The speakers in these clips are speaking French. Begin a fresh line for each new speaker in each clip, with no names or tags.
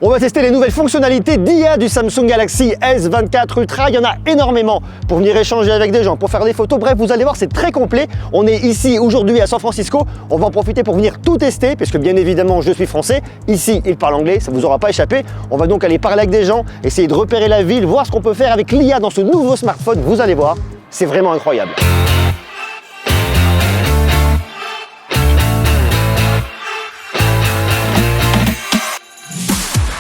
On va tester les nouvelles fonctionnalités d'IA du Samsung Galaxy S24 Ultra. Il y en a énormément pour venir échanger avec des gens, pour faire des photos. Bref, vous allez voir, c'est très complet. On est ici aujourd'hui à San Francisco. On va en profiter pour venir tout tester, puisque bien évidemment, je suis français. Ici, il parle anglais, ça vous aura pas échappé. On va donc aller parler avec des gens, essayer de repérer la ville, voir ce qu'on peut faire avec l'IA dans ce nouveau smartphone. Vous allez voir, c'est vraiment incroyable.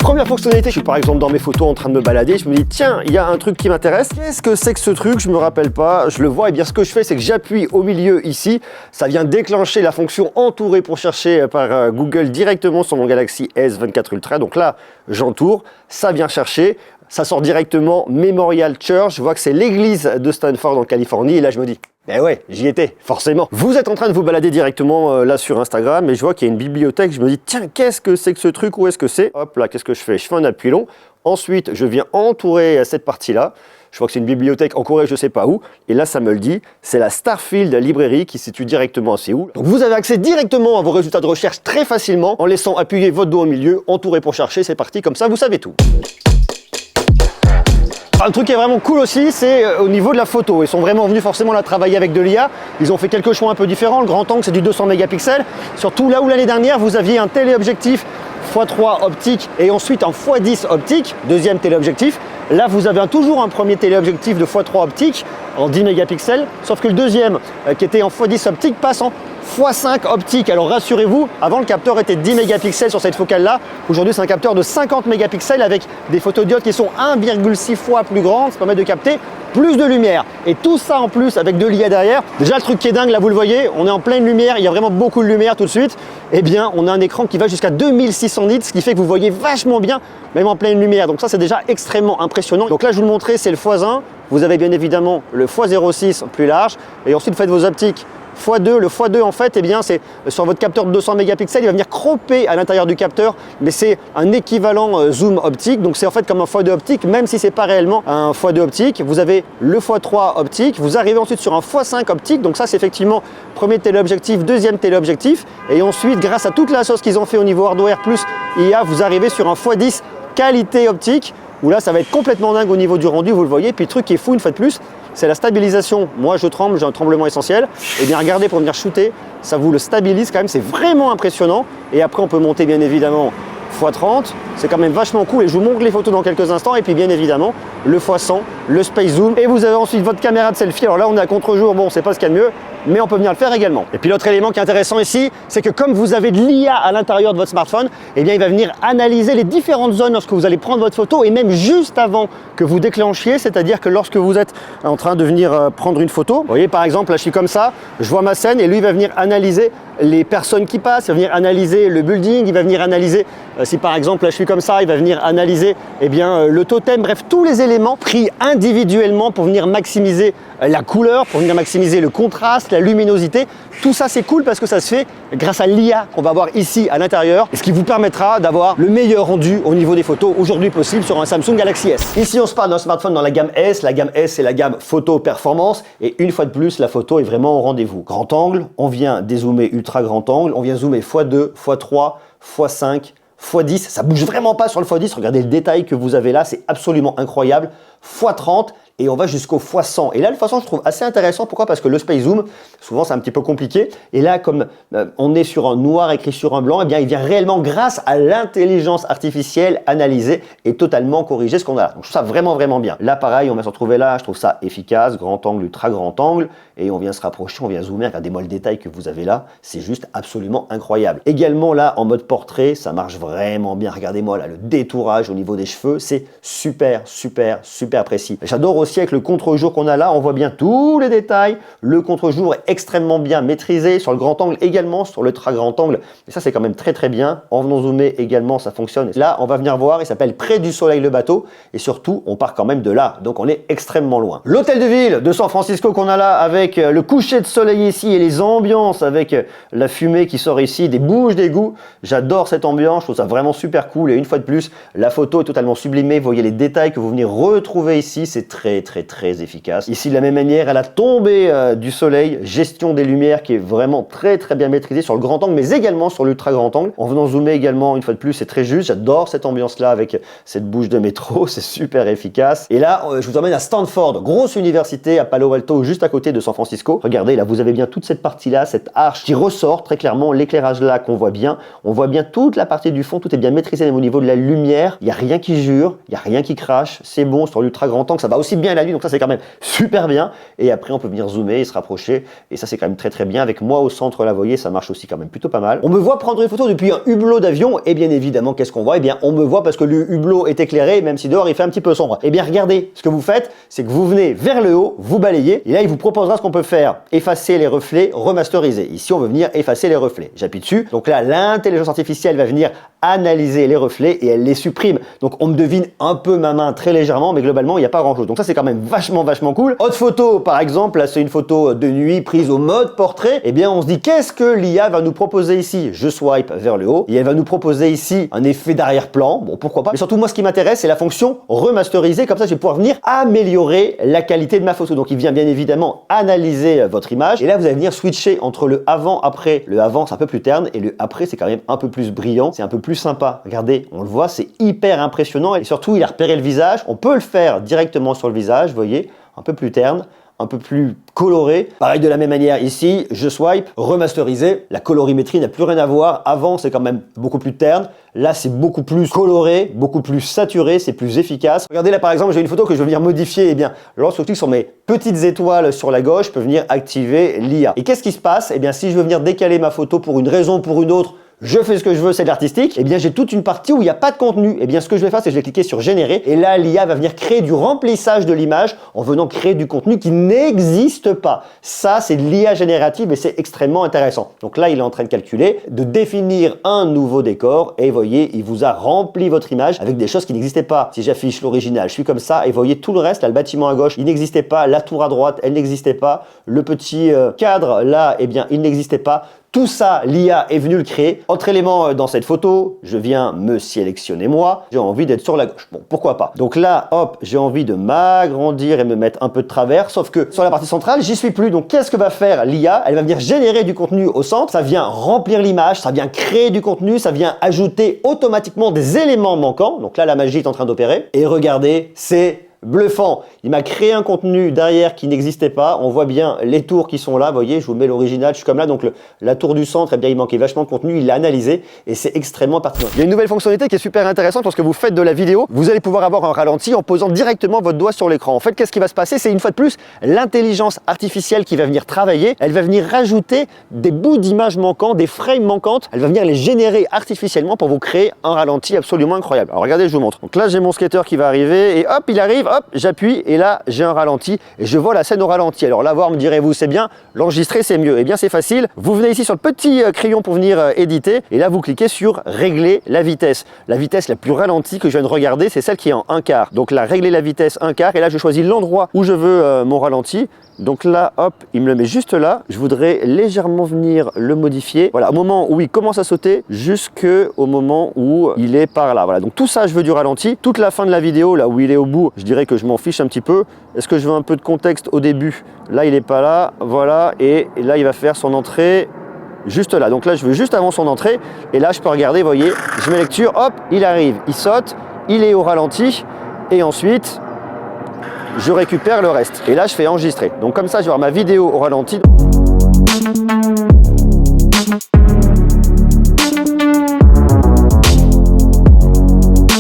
Première fonctionnalité, je suis par exemple dans mes photos en train de me balader, je me dis tiens, il y a un truc qui m'intéresse. Qu'est-ce que c'est que ce truc? Je me rappelle pas, je le vois. Et bien ce que je fais, c'est que j'appuie au milieu ici, ça vient déclencher la fonction entourée pour chercher par Google directement sur mon Galaxy S24 Ultra. Donc là, j'entoure, ça vient chercher. Ça sort directement Memorial Church. Je vois que c'est l'église de Stanford en Californie. Et là, je me dis, eh ouais, j'y étais, forcément. Vous êtes en train de vous balader directement là sur Instagram et je vois qu'il y a une bibliothèque. Je me dis, tiens, qu'est-ce que c'est que ce truc? Où est-ce que c'est? Hop là, qu'est-ce que je fais? Je fais un appui long. Ensuite, je viens entourer cette partie-là. Je vois que c'est une bibliothèque en Corée, je ne sais pas où. Et là, ça me le dit. C'est la Starfield Library qui se situe directement à Séoul. Donc, vous avez accès directement à vos résultats de recherche très facilement en laissant appuyer votre dos au milieu, entourer pour chercher. C'est parti, comme ça, vous savez tout. Un truc qui est vraiment cool aussi, c'est au niveau de la photo. Ils sont vraiment venus forcément là travailler avec de l'IA. Ils ont fait quelques choix un peu différents. Le grand angle, c'est du 200 mégapixels. Surtout là où l'année dernière, vous aviez un téléobjectif x3 optique et ensuite un x10 optique, deuxième téléobjectif. Là, vous avez toujours un premier téléobjectif de x3 optique en 10 mégapixels, sauf que le deuxième, qui était en x10 optique, passe en x5 optique. Alors rassurez-vous, avant le capteur était 10 mégapixels sur cette focale-là. Aujourd'hui, c'est un capteur de 50 mégapixels avec des photodiodes qui sont 1,6 fois plus grandes, ça permet de capter plus de lumière. Et tout ça en plus avec de l'IA derrière. Déjà, le truc qui est dingue, là, vous le voyez, on est en pleine lumière, il y a vraiment beaucoup de lumière tout de suite. Eh bien, on a un écran qui va jusqu'à 2600 nits, ce qui fait que vous voyez vachement bien, même en pleine lumière. Donc ça, c'est déjà extrêmement impressionnant. Donc là, je vous le montrais, c'est le x1. Vous avez bien évidemment le x06 plus large. Et ensuite, vous faites vos optiques x2, le x2 en fait, eh bien c'est sur votre capteur de 200 mégapixels, il va venir cropper à l'intérieur du capteur, mais c'est un équivalent zoom optique, donc c'est en fait comme un x2 optique, même si c'est pas réellement un x2 optique. Vous avez le x3 optique, vous arrivez ensuite sur un x5 optique, donc ça c'est effectivement premier téléobjectif, deuxième téléobjectif, et ensuite grâce à toute la sauce qu'ils ont fait au niveau hardware plus IA, vous arrivez sur un x10 qualité optique, où là ça va être complètement dingue au niveau du rendu, vous le voyez. Puis le truc qui est fou une fois de plus, c'est la stabilisation. Moi je tremble, j'ai un tremblement essentiel. Et bien regardez, pour venir shooter, ça vous le stabilise quand même, c'est vraiment impressionnant. Et après on peut monter bien évidemment x30, c'est quand même vachement cool. Et je vous montre les photos dans quelques instants. Et puis bien évidemment le x100, le space zoom. Et vous avez ensuite votre caméra de selfie. Alors là on est à contre-jour, bon c'est pas ce qu'il y a de mieux, mais on peut venir le faire également. Et puis l'autre élément qui est intéressant ici, c'est que comme vous avez de l'IA à l'intérieur de votre smartphone, eh bien il va venir analyser les différentes zones lorsque vous allez prendre votre photo et même juste avant que vous déclenchiez, c'est-à-dire que lorsque vous êtes en train de venir prendre une photo, vous voyez par exemple là je suis comme ça, je vois ma scène et lui il va venir analyser les personnes qui passent, il va venir analyser le building, il va venir analyser, si par exemple là je suis comme ça, il va venir analyser eh bien, le totem, bref tous les éléments pris individuellement pour venir maximiser la couleur, pour venir maximiser le contraste, la luminosité. Tout ça c'est cool parce que ça se fait grâce à l'IA qu'on va avoir ici à l'intérieur, et ce qui vous permettra d'avoir le meilleur rendu au niveau des photos aujourd'hui possible sur un Samsung Galaxy S. Ici on se parle d'un smartphone dans la gamme S. La gamme S c'est la gamme photo performance, et une fois de plus la photo est vraiment au rendez-vous. Grand angle, on vient dézoomer ultra grand angle, on vient zoomer x2, x3, x5, x10, ça bouge vraiment pas sur le x10, regardez le détail que vous avez là, c'est absolument incroyable, x30, et on va jusqu'au x100. Et là, le x100, je trouve assez intéressant. Pourquoi? Parce que le space zoom, souvent, c'est un petit peu compliqué. Et là, comme on est sur un noir écrit sur un blanc, eh bien, il vient réellement, grâce à l'intelligence artificielle, analyser et totalement corriger ce qu'on a là. Donc, je trouve ça vraiment, vraiment bien. Là, pareil, on va se retrouver là. Je trouve ça efficace. Grand angle, ultra grand angle. Et on vient se rapprocher, on vient zoomer. Regardez-moi le détail que vous avez là. C'est juste absolument incroyable. Également, là, en mode portrait, ça marche vraiment bien. Regardez-moi là, le détourage au niveau des cheveux. C'est super, super, super précis. J'adore aussi avec le contre-jour qu'on a là, on voit bien tous les détails. Le contre-jour est extrêmement bien maîtrisé, sur le grand angle également, sur le très grand angle. Et ça, c'est quand même très très bien. En venant zoomer également, ça fonctionne. Là, on va venir voir, il s'appelle Près du soleil le bateau. Et surtout, on part quand même de là. Donc, on est extrêmement loin. L'hôtel de ville de San Francisco qu'on a là, avec le coucher de soleil ici et les ambiances avec la fumée qui sort ici, des bouches d'égout. J'adore cette ambiance, je trouve ça vraiment super cool. Et une fois de plus, la photo est totalement sublimée. Vous voyez les détails que vous venez retrouver ici. C'est très très efficace. Ici, de la même manière, à la tombée du soleil, gestion des lumières qui est vraiment très bien maîtrisée sur le grand angle, mais également sur l'ultra grand angle. En venant zoomer également, une fois de plus, c'est très juste. J'adore cette ambiance-là avec cette bouche de métro, c'est super efficace. Et là, je vous emmène à Stanford, grosse université à Palo Alto, juste à côté de San Francisco. Regardez, là, vous avez bien toute cette partie-là, cette arche qui ressort très clairement, l'éclairage là qu'on voit bien. On voit bien toute la partie du fond, tout est bien maîtrisé au niveau de la lumière. Il n'y a rien qui jure, il n'y a rien qui crache. C'est bon sur l'ultra grand angle, ça va aussi bien à la nuit, donc ça c'est quand même super bien. Et après, on peut venir zoomer et se rapprocher. Et ça, c'est quand même très bien. Avec moi au centre, là, vous voyez, ça marche aussi quand même plutôt pas mal. On me voit prendre une photo depuis un hublot d'avion. Et bien évidemment, qu'est-ce qu'on voit? Eh bien, on me voit parce que le hublot est éclairé, même si dehors il fait un petit peu sombre. Eh bien, regardez, ce que vous faites, c'est que vous venez vers le haut, vous balayez. Et là, il vous proposera ce qu'on peut faire. Effacer les reflets, remasteriser. Ici, on veut venir effacer les reflets. J'appuie dessus. Donc là, l'intelligence artificielle va venir analyser les reflets et elle les supprime. Donc on me devine un peu ma main très légèrement, mais globalement il n'y a pas grand chose. Donc ça c'est quand même vachement cool. Autre photo par exemple, là c'est une photo de nuit prise au mode portrait. Eh bien on se dit qu'est-ce que l'IA va nous proposer ici? Je swipe vers le haut et elle va nous proposer ici un effet d'arrière-plan. Bon pourquoi pas. Mais surtout moi ce qui m'intéresse c'est la fonction remasteriser. Comme ça je vais pouvoir venir améliorer la qualité de ma photo. Donc il vient bien évidemment analyser votre image et là vous allez venir switcher entre le avant après. Le avant c'est un peu plus terne et le après c'est quand même un peu plus brillant, c'est un peu plus sympa. Regardez, on le voit, c'est hyper impressionnant et surtout il a repéré le visage. On peut le faire directement sur le visage, vous voyez, un peu plus terne, un peu plus coloré. Pareil de la même manière ici, je swipe, remasteriser. La colorimétrie n'a plus rien à voir. Avant, c'est quand même beaucoup plus terne. Là, c'est beaucoup plus coloré, beaucoup plus saturé, c'est plus efficace. Regardez là, par exemple, j'ai une photo que je vais venir modifier. Eh bien, lorsque je clique sur mes petites étoiles sur la gauche, je peux venir activer l'IA. Et qu'est-ce qui se passe? Eh bien, si je veux venir décaler ma photo pour une raison ou pour une autre, je fais ce que je veux, c'est de l'artistique, eh bien j'ai toute une partie où il n'y a pas de contenu. Eh bien ce que je vais faire, c'est que je vais cliquer sur générer et là l'IA va venir créer du remplissage de l'image en venant créer du contenu qui n'existe pas. Ça c'est de l'IA générative et c'est extrêmement intéressant. Donc là il est en train de calculer, de définir un nouveau décor et vous voyez, il vous a rempli votre image avec des choses qui n'existaient pas. Si j'affiche l'original, je suis comme ça et vous voyez tout le reste, là le bâtiment à gauche, il n'existait pas, la tour à droite, elle n'existait pas, le petit cadre là, eh bien il n'existait pas. Tout ça, l'IA est venue le créer. Autre élément dans cette photo, je viens me sélectionner moi. J'ai envie d'être sur la gauche. Bon, pourquoi pas. Donc là, hop, j'ai envie de m'agrandir et me mettre un peu de travers. Sauf que sur la partie centrale, j'y suis plus. Donc qu'est-ce que va faire l'IA? Elle va venir générer du contenu au centre. Ça vient remplir l'image, ça vient créer du contenu, ça vient ajouter automatiquement des éléments manquants. Donc là, la magie est en train d'opérer. Et regardez, c'est bluffant. Il m'a créé un contenu derrière qui n'existait pas. On voit bien les tours qui sont là. Vous voyez, je vous mets l'original. Je suis comme là. Donc la tour du centre, eh bien, il manquait vachement de contenu. Il l'a analysé et c'est extrêmement pertinent. Il y a une nouvelle fonctionnalité qui est super intéressante lorsque vous faites de la vidéo. Vous allez pouvoir avoir un ralenti en posant directement votre doigt sur l'écran. En fait, qu'est-ce qui va se passer? C'est une fois de plus l'intelligence artificielle qui va venir travailler. Elle va venir rajouter des bouts d'images manquants, des frames manquantes. Elle va venir les générer artificiellement pour vous créer un ralenti absolument incroyable. Alors regardez, je vous montre. Donc là, j'ai mon skater qui va arriver et hop, il arrive. Hop, j'appuie et là j'ai un ralenti et je vois la scène au ralenti. Alors là voir me direz-vous c'est bien, l'enregistrer c'est mieux. Eh bien c'est facile, vous venez ici sur le petit crayon pour venir éditer et là vous cliquez sur régler la vitesse. La vitesse la plus ralentie que je viens de regarder c'est celle qui est en 1/4. Donc là régler la vitesse 1/4 et là je choisis l'endroit où je veux mon ralenti. Donc là, hop, il me le met juste là. Je voudrais légèrement venir le modifier. Voilà, au moment où il commence à sauter, jusqu'au moment où il est par là. Voilà, donc tout ça, je veux du ralenti. Toute la fin de la vidéo, là où il est au bout, je dirais que je m'en fiche un petit peu. Est-ce que je veux un peu de contexte au début? Là, il n'est pas là. Voilà, et là, il va faire son entrée juste là. Donc là, je veux juste avant son entrée. Et là, je peux regarder, vous voyez, je mets lecture, hop, il arrive, il saute, il est au ralenti. Et ensuite, je récupère le reste. Et là, je fais enregistrer. Donc comme ça, je vais avoir ma vidéo au ralenti.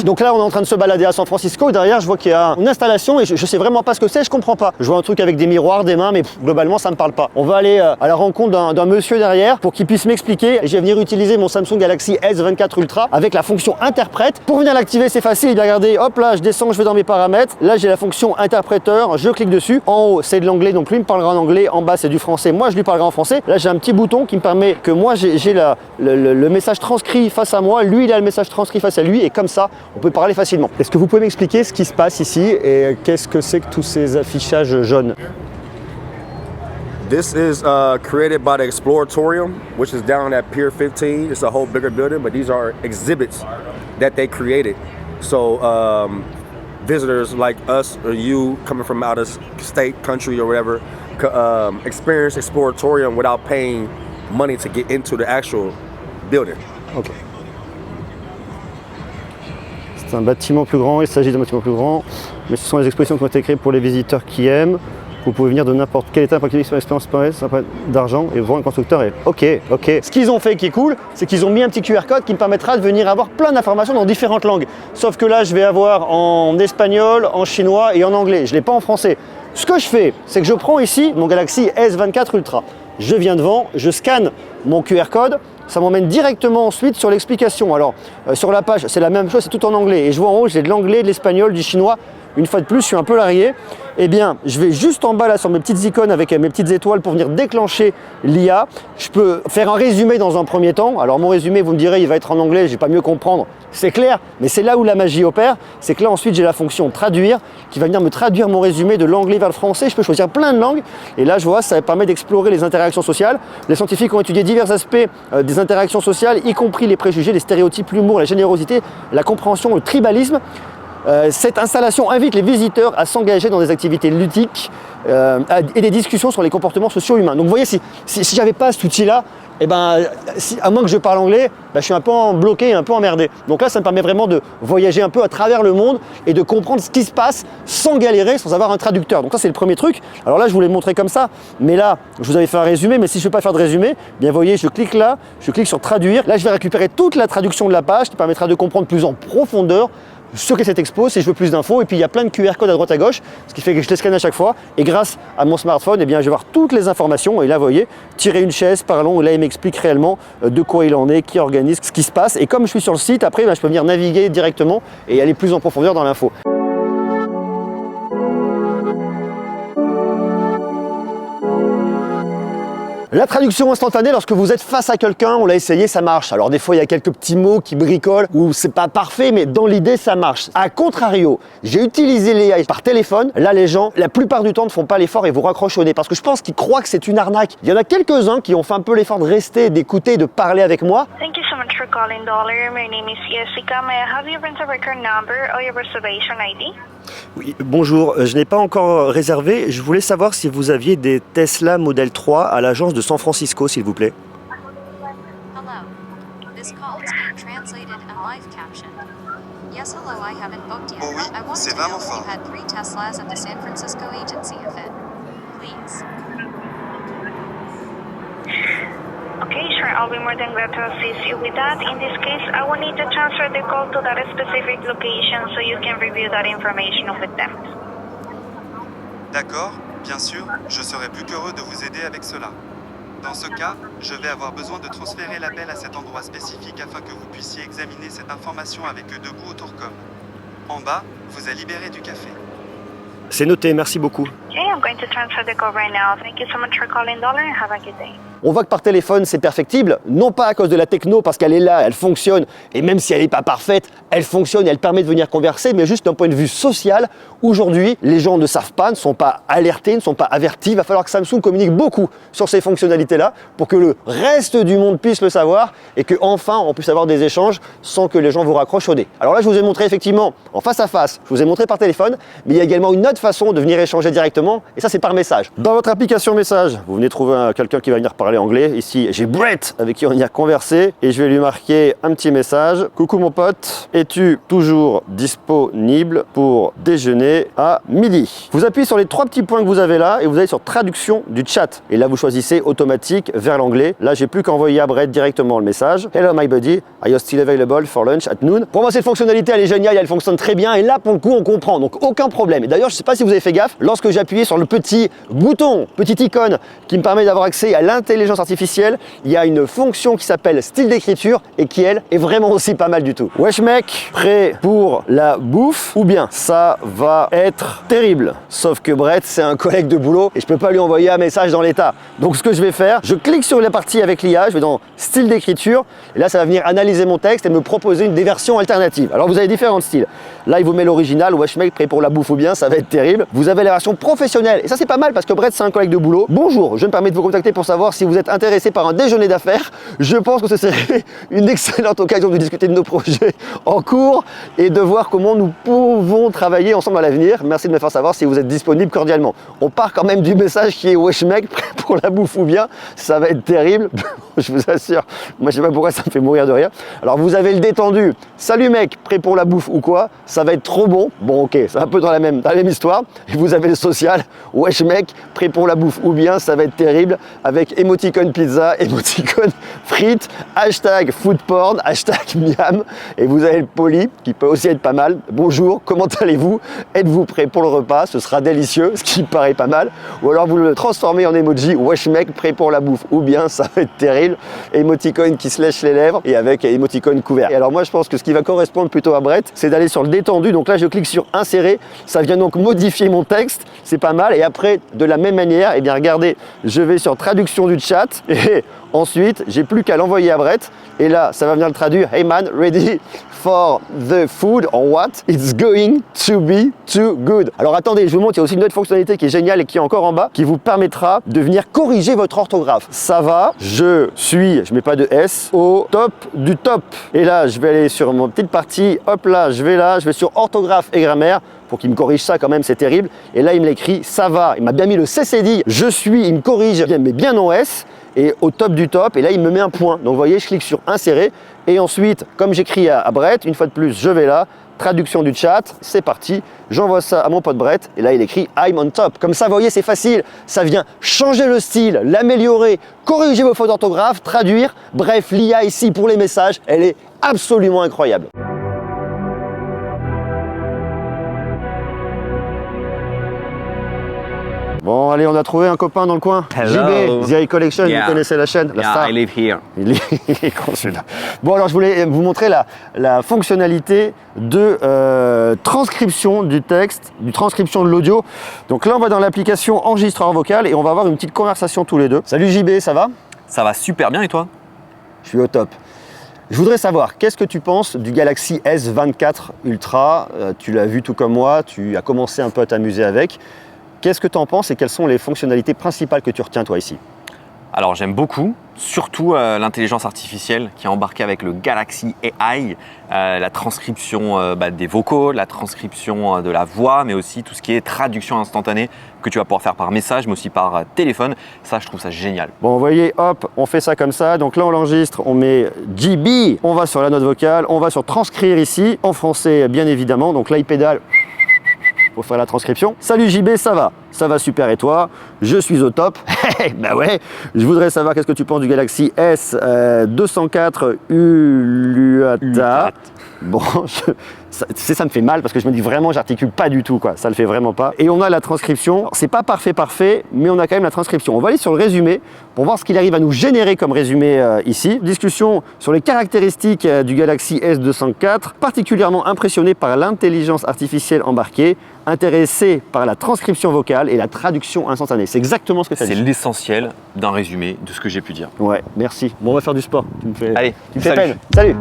Donc là, on est en train de se balader à San Francisco. Derrière, je vois qu'il y a une installation et je sais vraiment pas ce que c'est, je comprends pas. Je vois un truc avec des miroirs, des mains, mais globalement, ça me parle pas. On va aller à la rencontre d'un monsieur derrière pour qu'il puisse m'expliquer. Et je vais venir utiliser mon Samsung Galaxy S24 Ultra avec la fonction interprète. Pour venir l'activer, c'est facile. Bien regardez, hop là, je descends, je vais dans mes paramètres. Là, j'ai la fonction interpréteur. Je clique dessus. En haut, c'est de l'anglais, donc lui me parlera en anglais. En bas, c'est du français. Moi, je lui parlerai en français. Là, j'ai un petit bouton qui me permet que moi, j'ai le message transcrit face à moi. Lui, il a le message transcrit face à lui. Et comme ça, on peut parler facilement. Est-ce que vous pouvez m'expliquer ce qui se passe ici et qu'est-ce que c'est que tous ces affichages jaunes?
This is created by the Exploratorium, which is down at Pier 15. It's a whole bigger building, but these are exhibits that they created. So visitors like us or you coming from out of state, country, or whatever, experience Exploratorium without paying money to get into the actual building.
Ok. C'est un bâtiment plus grand, il s'agit d'un bâtiment plus grand, mais ce sont les expositions qui ont été créées pour les visiteurs qui aiment. Vous pouvez venir de n'importe quel état, n'importe quelle expérience d'argent et voir un constructeur et ok. Ce qu'ils ont fait qui est cool, c'est qu'ils ont mis un petit QR code qui me permettra de venir avoir plein d'informations dans différentes langues. Sauf que là, je vais avoir en espagnol, en chinois et en anglais. Je ne l'ai pas en français. Ce que je fais, c'est que je prends ici mon Galaxy S24 Ultra. Je viens devant, je scanne mon QR code, ça m'emmène directement ensuite sur l'explication. Alors, sur la page, c'est la même chose, c'est tout en anglais. Et je vois en haut, j'ai de l'anglais, de l'espagnol, du chinois. Une fois de plus, je suis un peu largué. Eh bien, je vais juste en bas là sur mes petites icônes avec mes petites étoiles pour venir déclencher l'IA. Je peux faire un résumé dans un premier temps. Alors mon résumé, vous me direz, il va être en anglais, je vais pas mieux comprendre. C'est clair, mais c'est là où la magie opère. C'est que là ensuite, j'ai la fonction traduire qui va venir me traduire mon résumé de l'anglais vers le français. Je peux choisir plein de langues. Et là, je vois, ça permet d'explorer les interactions sociales. Les scientifiques ont étudié divers aspects des interactions sociales, y compris les préjugés, les stéréotypes, l'humour, la générosité, la compréhension, le tribalisme. Cette installation invite les visiteurs à s'engager dans des activités ludiques et des discussions sur les comportements sociaux humains. Donc vous voyez, si j'avais pas cet outil-là, eh ben, à moins que je parle anglais, je suis un peu bloqué, un peu emmerdé. Donc là, ça me permet vraiment de voyager un peu à travers le monde et de comprendre ce qui se passe sans galérer, sans avoir un traducteur. Donc ça, c'est le premier truc. Alors là, je vous l'ai montré comme ça, mais là, je vous avais fait un résumé, mais si je ne veux pas faire de résumé, bien vous voyez, je clique là, je clique sur traduire. Là, je vais récupérer toute la traduction de la page qui permettra de comprendre plus en profondeur ce qu'est cette expo, si je veux plus d'infos. Et puis il y a plein de QR codes à droite à gauche, ce qui fait que je les scanne à chaque fois. Et grâce à mon smartphone, eh bien, je vais voir toutes les informations. Et là, vous voyez, tirer une chaise, parlons. Et là, il m'explique réellement de quoi il en est, qui organise, ce qui se passe. Et comme je suis sur le site, après, je peux venir naviguer directement et aller plus en profondeur dans l'info. La traduction instantanée, lorsque vous êtes face à quelqu'un, on l'a essayé, ça marche. Alors des fois, il y a quelques petits mots qui bricolent ou c'est pas parfait, mais dans l'idée, ça marche. A contrario, j'ai utilisé l'AI par téléphone. Là, les gens, la plupart du temps, ne font pas l'effort et vous raccrochent au nez parce que je pense qu'ils croient que c'est une arnaque. Il y en a quelques-uns qui ont fait un peu l'effort de rester, d'écouter, de parler avec moi.
Thank you so much for calling Dollar. My name is Jessica. May I have your rental record number or your reservation ID?
Oui, bonjour, je n'ai pas encore réservé. Je voulais savoir si vous aviez des Tesla Model 3 à l'agence de San Francisco, s'il vous plaît.
Hello. This call is being translated and live captioned. Yes, hello, I haven't booked yet.
Oh oui,
I wanted
c'est
to know
vraiment
if
fort.
you had 3 Teslas at the San Francisco agency event. Please.
Okay, sure. I'll be more than glad to assist you with that. In this case, I will need to transfer the call to that specific location so you can review that information with them.
D'accord, bien sûr, je serai plus qu'heureux de vous aider avec cela. Dans ce cas, je vais avoir besoin de transférer l'appel à cet endroit spécifique afin que vous puissiez examiner cette information avec eux debout au Tourcom. En bas, vous a libéré du café.
C'est noté, merci beaucoup.
Okay, I'm going to transfer the call right now. Thank you so much for calling Dollar and have a good day.
On voit que par téléphone, c'est perfectible, non pas à cause de la techno, parce qu'elle est là, elle fonctionne, et même si elle n'est pas parfaite, elle fonctionne et elle permet de venir converser, mais juste d'un point de vue social. Aujourd'hui, les gens ne savent pas, ne sont pas alertés, ne sont pas avertis. Il va falloir que Samsung communique beaucoup sur ces fonctionnalités-là pour que le reste du monde puisse le savoir et qu'enfin, on puisse avoir des échanges sans que les gens vous raccrochent au nez. Alors là, je vous ai montré effectivement en face à face, je vous ai montré par téléphone, mais il y a également une autre façon de venir échanger directement, et ça, c'est par message. Dans votre application message, vous venez trouver quelqu'un qui va venir parler anglais. Ici, j'ai Brett avec qui on y a conversé et je vais lui marquer un petit message. Coucou mon pote, es-tu toujours disponible pour déjeuner à midi? Vous appuyez sur les 3 petits points que vous avez là et vous allez sur traduction du chat. Et là, vous choisissez automatique vers l'anglais. Là, j'ai plus qu'à envoyer à Brett directement le message. Hello my buddy, are you still available for lunch at noon? Pour moi, cette fonctionnalité, elle est géniale, elle fonctionne très bien et là, pour le coup, on comprend. Donc, aucun problème. Et d'ailleurs, je ne sais pas si vous avez fait gaffe, lorsque j'ai appuyé sur le petit bouton, petite icône qui me permet d'avoir accès à l'intelligence artificielle, il y a une fonction qui s'appelle style d'écriture et qui, elle, est vraiment aussi pas mal du tout. Wesh mec, prêt pour la bouffe ou bien ça va être terrible. Sauf que Brett, c'est un collègue de boulot et je peux pas lui envoyer un message dans l'état. Donc ce que je vais faire, je clique sur la partie avec l'IA, je vais dans style d'écriture et là ça va venir analyser mon texte et me proposer des versions alternatives. Alors vous avez différents styles. Là il vous met l'original, wesh mec, prêt pour la bouffe ou bien ça va être terrible. Vous avez la version professionnelle et ça c'est pas mal parce que Brett c'est un collègue de boulot. Bonjour, je me permets de vous contacter pour savoir si vous êtes intéressé par un déjeuner d'affaires, je pense que ce serait une excellente occasion de discuter de nos projets en cours et de voir comment nous pouvons travailler ensemble à l'avenir. Merci de me faire savoir si vous êtes disponible cordialement. On part quand même du message qui est wesh mec, prêt pour la bouffe ou bien, ça va être terrible, je vous assure. Moi je sais pas pourquoi ça me fait mourir de rire. Alors vous avez le détendu, salut mec, prêt pour la bouffe ou quoi, ça va être trop bon. Bon ok, c'est un peu dans la même histoire. Et vous avez le social, wesh mec, prêt pour la bouffe ou bien, ça va être terrible, avec émoticône pizza, émoticône frites, hashtag food porn, hashtag miam. Et vous avez le poli qui peut aussi être pas mal. Bonjour, comment allez-vous? Êtes-vous prêt pour le repas? Ce sera délicieux, ce qui me paraît pas mal. Ou alors vous le transformez en emoji, wesh mec, prêt pour la bouffe ou bien, ça va être terrible. Émoticône qui se lèche les lèvres et avec émoticône couvert. Et alors moi je pense que ce qui va correspondre plutôt à Brett, c'est d'aller sur le détendu. Donc là je clique sur insérer, ça vient donc modifier mon texte, c'est pas mal. Et après de la même manière, eh bien regardez, je vais sur traduction du chat et ensuite j'ai plus qu'à l'envoyer à Brett et là ça va venir le traduire. Hey man, ready for the food or what? It's going to be too good. Alors attendez, je vous montre, il y a aussi une autre fonctionnalité qui est géniale et qui est encore en bas, qui vous permettra de venir corriger votre orthographe. Ça va, je mets pas de S, au top du top. Et là, je vais aller sur mon petite partie, hop là, je vais sur orthographe et grammaire, pour qu'il me corrige ça quand même, c'est terrible. Et là, il me l'écrit, ça va. Il m'a bien mis le CCD, il me corrige, mais bien en S. Et au top du top, et là il me met un point. Donc vous voyez, je clique sur insérer et ensuite, comme j'écris à Brett, une fois de plus, je vais là, traduction du chat, c'est parti, j'envoie ça à mon pote Brett et là il écrit I'm on top. Comme ça, vous voyez, c'est facile, ça vient changer le style, l'améliorer, corriger vos fautes d'orthographe, traduire. Bref, l'IA ici pour les messages, elle est absolument incroyable. Bon, allez, on a trouvé un copain dans le coin.
Hello.
JB, The Eye Collection,
Yeah.
vous connaissez la chaîne, la
Yeah,
star.
I live here.
Il est con celui-là. Bon, alors je voulais vous montrer la fonctionnalité de transcription du texte, du transcription de l'audio. Donc là, on va dans l'application enregistreur vocal et on va avoir une petite conversation tous les deux. Salut JB, ça va?
Ça va super bien et toi?
Je suis au top. Je voudrais savoir, qu'est-ce que tu penses du Galaxy S24 Ultra? Tu l'as vu tout comme moi, tu as commencé un peu à t'amuser avec. Qu'est-ce que tu en penses et quelles sont les fonctionnalités principales que tu retiens toi ici?
Alors j'aime beaucoup, surtout l'intelligence artificielle qui est embarquée avec le Galaxy AI, la transcription des vocaux, la transcription de la voix, mais aussi tout ce qui est traduction instantanée que tu vas pouvoir faire par message, mais aussi par téléphone. Ça, je trouve ça génial.
Bon, vous voyez, hop, on fait ça comme ça. Donc là, on l'enregistre, on met JB, on va sur la note vocale, on va sur transcrire ici, en français bien évidemment. Donc là, il pédale pour faire la transcription. Salut JB, ça va? Ça va super et toi? Je suis au top. Bah ouais, je voudrais savoir qu'est-ce que tu penses du Galaxy S204 Uluata. Bon, ça me fait mal parce que je me dis vraiment, j'articule pas du tout, quoi. Ça le fait vraiment pas. Et on a la transcription. C'est pas parfait, mais on a quand même la transcription. On va aller sur le résumé pour voir ce qu'il arrive à nous générer comme résumé ici. Discussion sur les caractéristiques du Galaxy S204, particulièrement impressionné par l'intelligence artificielle embarquée, intéressé par la transcription vocale et la traduction instantanée. C'est exactement ce que tu as dit.
C'est l'essentiel d'un résumé de ce que j'ai pu dire.
Ouais, merci. Bon, on va faire du sport.
Allez,
tu me fais
salut.
peine. Salut.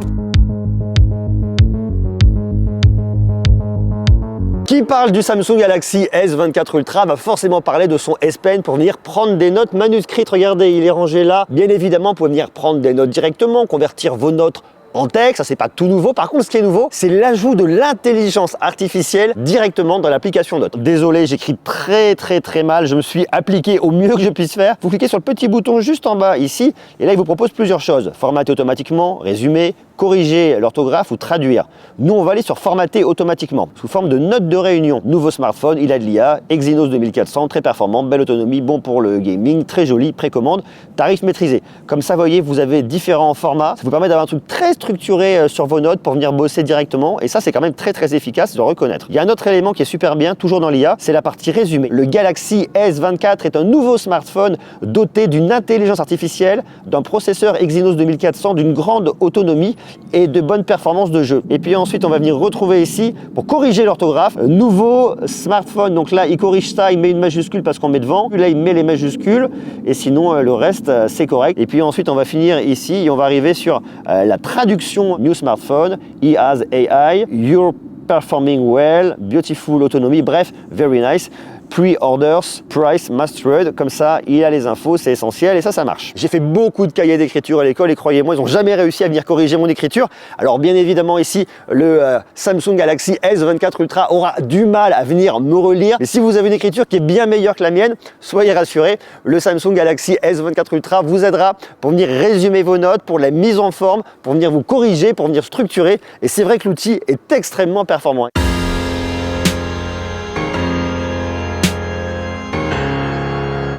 Qui parle du Samsung Galaxy S24 Ultra va forcément parler de son S Pen pour venir prendre des notes manuscrites. Regardez, il est rangé là. Bien évidemment, vous pouvez venir prendre des notes directement, convertir vos notes en texte, ça c'est pas tout nouveau. Par contre, ce qui est nouveau, c'est l'ajout de l'intelligence artificielle directement dans l'application Notes. Désolé, j'écris très mal, je me suis appliqué au mieux que je puisse faire. Vous cliquez sur le petit bouton juste en bas ici, et là il vous propose plusieurs choses. Formater automatiquement, résumer, corriger l'orthographe ou traduire. Nous, on va aller sur formater automatiquement, sous forme de notes de réunion. Nouveau smartphone, il a de l'IA, Exynos 2400, très performant, belle autonomie, bon pour le gaming, très joli, précommande, tarif maîtrisé. Comme ça, vous voyez, vous avez différents formats. Ça vous permet d'avoir un truc très structuré sur vos notes pour venir bosser directement. Et ça, c'est quand même très efficace de reconnaître. Il y a un autre élément qui est super bien, toujours dans l'IA, c'est la partie résumé. Le Galaxy S24 est un nouveau smartphone doté d'une intelligence artificielle, d'un processeur Exynos 2400, d'une grande autonomie et de bonnes performances de jeu. Et puis ensuite, on va venir retrouver ici, pour corriger l'orthographe, nouveau smartphone. Donc là, il corrige ça, il met une majuscule parce qu'on met devant. Là, il met les majuscules et sinon, le reste, c'est correct. Et puis ensuite, on va finir ici et on va arriver sur la traduction New Smartphone, He has AI, You're performing well, beautiful autonomie, bref, very nice. Pre-orders, price mastered. Comme ça, il a les infos, c'est essentiel et ça marche. J'ai fait beaucoup de cahiers d'écriture à l'école et croyez-moi, ils n'ont jamais réussi à venir corriger mon écriture. Alors bien évidemment ici, le Samsung Galaxy S24 Ultra aura du mal à venir me relire. Mais si vous avez une écriture qui est bien meilleure que la mienne, soyez rassurés, le Samsung Galaxy S24 Ultra vous aidera pour venir résumer vos notes, pour la mise en forme, pour venir vous corriger, pour venir structurer. Et c'est vrai que l'outil est extrêmement performant.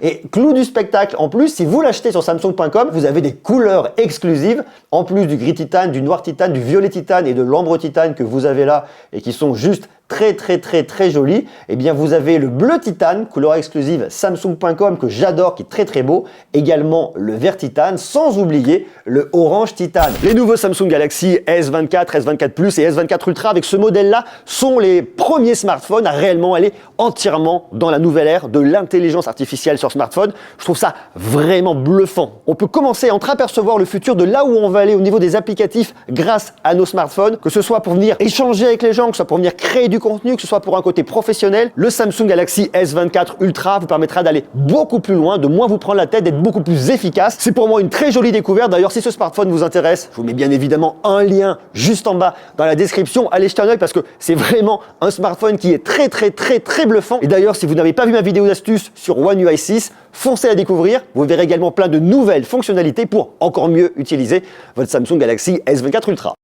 Et clou du spectacle, en plus, si vous l'achetez sur Samsung.com, vous avez des couleurs exclusives, en plus du gris titane, du noir titane, du violet titane et de l'ambre titane que vous avez là et qui sont juste très joli. Eh bien vous avez le bleu titane, couleur exclusive Samsung.com que j'adore, qui est très beau. Également le vert titane, sans oublier le orange titane. Les nouveaux Samsung Galaxy S24, S24 Plus et S24 Ultra avec ce modèle-là sont les premiers smartphones à réellement aller entièrement dans la nouvelle ère de l'intelligence artificielle sur smartphone. Je trouve ça vraiment bluffant. On peut commencer à entreapercevoir le futur de là où on va aller au niveau des applicatifs grâce à nos smartphones, que ce soit pour venir échanger avec les gens, que ce soit pour venir créer du contenu, que ce soit pour un côté professionnel. Le Samsung Galaxy S24 Ultra vous permettra d'aller beaucoup plus loin, de moins vous prendre la tête, d'être beaucoup plus efficace. C'est pour moi une très jolie découverte. D'ailleurs, si ce smartphone vous intéresse, je vous mets bien évidemment un lien juste en bas dans la description. Allez jeter un œil parce que c'est vraiment un smartphone qui est très bluffant. Et d'ailleurs, si vous n'avez pas vu ma vidéo d'astuce sur One UI 6, foncez à découvrir. Vous verrez également plein de nouvelles fonctionnalités pour encore mieux utiliser votre Samsung Galaxy S24 Ultra.